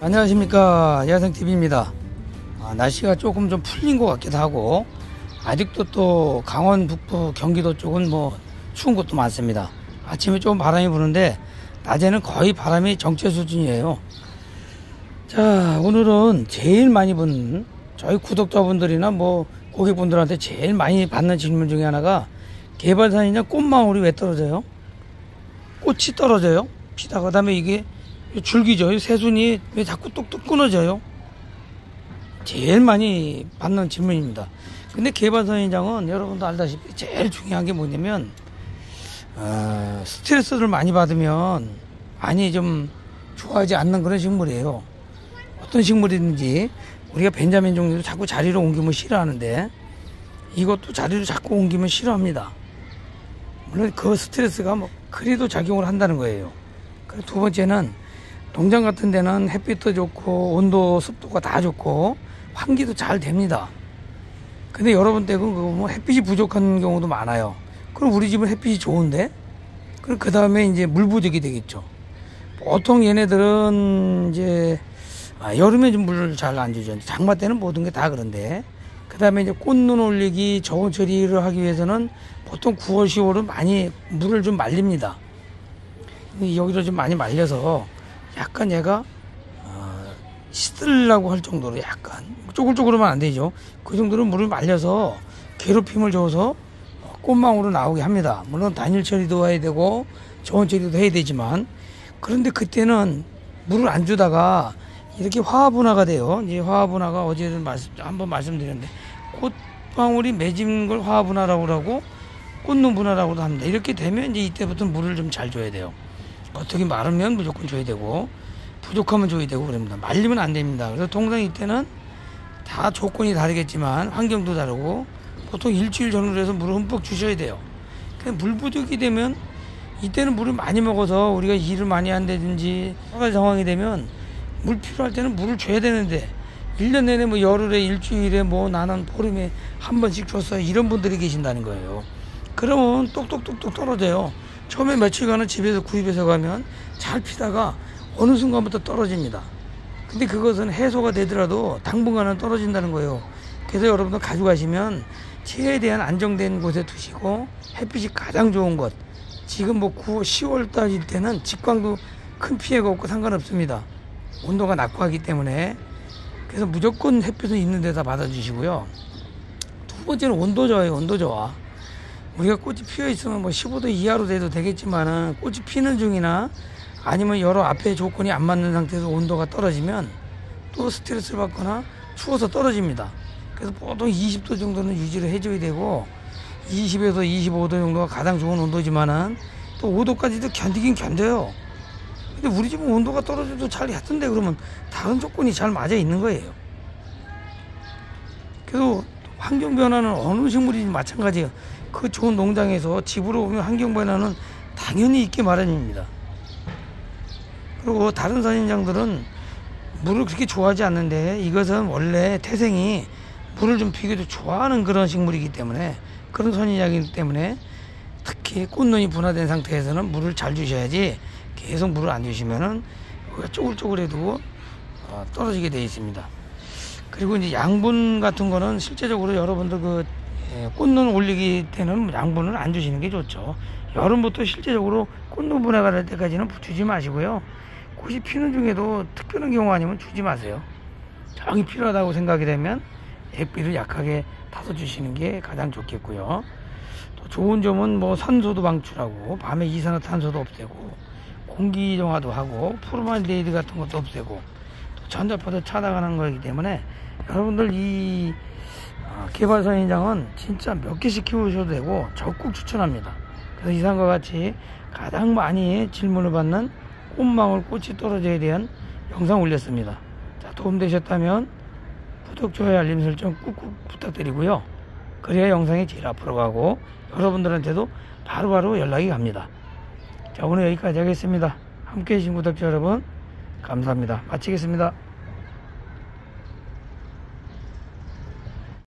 안녕하십니까, 야생TV입니다. 날씨가 조금 좀 풀린 것 같기도 하고 아직도 또 강원 북부 경기도 쪽은 뭐 추운 곳도 많습니다. 아침에 좀 바람이 부는데 낮에는 거의 바람이 정체 수준이에요. 자, 오늘은 제일 많이 받는, 저희 구독자분들이나 뭐 고객분들한테 제일 많이 받는 질문 중에 하나가, 개발산이냐 꽃망울이 왜 떨어져요? 꽃이 떨어져요? 피다가, 그 다음에 이게 줄기죠. 새순이 왜 자꾸 뚝뚝 끊어져요? 제일 많이 받는 질문입니다. 근데 개발선인장은 여러분도 알다시피 제일 중요한 게 뭐냐면, 스트레스를 많이 받으면 많이 좀 좋아하지 않는 그런 식물이에요. 어떤 식물이든지 우리가 벤자민 종류도 자꾸 자리로 옮기면 싫어하는데, 이것도 자리로 자꾸 옮기면 싫어합니다. 물론 그 스트레스가 뭐 그래도 작용을 한다는 거예요. 그리고 두 번째는, 농장 같은 데는 햇빛도 좋고 온도 습도가 다 좋고 환기도 잘 됩니다. 근데 여러분 댁은 뭐 햇빛이 부족한 경우도 많아요. 그럼 우리 집은 햇빛이 좋은데, 그럼 그 다음에 이제 물 부족이 되겠죠. 보통 얘네들은 이제 여름에 좀 물을 잘 안 주죠. 장마 때는 모든 게 다 그런데, 그 다음에 이제 꽃눈 올리기, 저온 처리를 하기 위해서는 보통 9월 10월은 많이 물을 좀 말립니다. 여기를 좀 많이 말려서 약간 얘가 시들라고 할 정도로, 약간 쪼글쪼글하면 안 되죠. 그 정도로 물을 말려서 괴롭힘을 줘서 꽃망울로 나오게 합니다. 물론 단일 처리도 해야 되고 저온 처리도 해야 되지만, 그런데 그때는 물을 안 주다가 이렇게 화합분화가 돼요. 이제 화합분화가 어제도 한번 말씀드렸는데, 꽃망울이 맺은 걸 화합분화라고 하고 꽃눈 분화라고도 합니다. 이렇게 되면 이제 이때부터 물을 좀 잘 줘야 돼요. 어떻게 마르면 무조건 줘야 되고, 부족하면 줘야 되고 그럽니다. 말리면 안 됩니다. 그래서 통상 이때는 다 조건이 다르겠지만 환경도 다르고, 보통 일주일 전후로 해서 물을 흠뻑 주셔야 돼요. 물 부족이 되면, 이때는 물을 많이 먹어서 우리가 일을 많이 한다든지 여러 가지 상황이 되면 물 필요할 때는 물을 줘야 되는데, 1년 내내 뭐 열흘에 일주일에 뭐 나는 보름에 한 번씩 줬어요, 이런 분들이 계신다는 거예요. 그러면 똑똑똑똑 떨어져요. 처음에 며칠간은 집에서 구입해서 가면 잘 피다가 어느 순간부터 떨어집니다. 근데 그것은 해소가 되더라도 당분간은 떨어진다는 거예요. 그래서 여러분들 가져가시면 최대한 안정된 곳에 두시고, 햇빛이 가장 좋은 곳, 지금 뭐 9월 10월 달일 때는 직광도 큰 피해가 없고 상관없습니다. 온도가 낮고 하기 때문에. 그래서 무조건 햇빛은 있는 데다 받아주시고요. 두 번째는 온도 저하예요. 온도 저하. 우리가 꽃이 피어 있으면 뭐 15도 이하로 돼도 되겠지만은, 꽃이 피는 중이나 아니면 여러 앞에 조건이 안 맞는 상태에서 온도가 떨어지면 또 스트레스를 받거나 추워서 떨어집니다. 그래서 보통 20도 정도는 유지를 해줘야 되고, 20에서 25도 정도가 가장 좋은 온도지만은 또 5도까지도 견디긴 견뎌요. 근데 우리 집은 온도가 떨어져도 잘 했던데, 그러면 다른 조건이 잘 맞아 있는 거예요. 그래서 환경 변화는 어느 식물이든 마찬가지예요. 그 좋은 농장에서 집으로 오면 환경 변화는 당연히 있게 마련입니다. 그리고 다른 선인장들은 물을 그렇게 좋아하지 않는데, 이것은 원래 태생이 물을 좀 비교도 좋아하는 그런 식물이기 때문에, 그런 선인장이기 때문에, 특히 꽃눈이 분화된 상태에서는 물을 잘 주셔야지, 계속 물을 안 주시면은 쪼글쪼글해도 떨어지게 되어 있습니다. 그리고 이제 양분 같은 거는 실제적으로 여러분들 꽃눈 올리기 때는 양분을 안 주시는 게 좋죠. 여름부터 실제적으로 꽃눈 분화가 될 때까지는 주지 마시고요. 꽃이 피는 중에도 특별한 경우 아니면 주지 마세요. 정이 필요하다고 생각이 되면 액비를 약하게 타서 주시는 게 가장 좋겠고요. 또 좋은 점은 뭐 산소도 방출하고, 밤에 이산화탄소도 없애고, 공기 정화도 하고, 포르말데히드 같은 것도 없애고, 또 전자파도 차단하는 거기 때문에 여러분들 이 개발선인장은 진짜 몇 개씩 키우셔도 되고 적극 추천합니다. 그래서 이상과 같이 가장 많이 질문을 받는 꽃망울 꽃이 떨어져에 대한 영상 올렸습니다. 자, 도움되셨다면 구독, 좋아요, 알림 설정 꾹꾹 부탁드리고요. 그래야 영상이 제일 앞으로 가고 여러분들한테도 바로바로 연락이 갑니다. 자, 오늘 여기까지 하겠습니다. 함께 해주신 구독자 여러분 감사합니다. 마치겠습니다.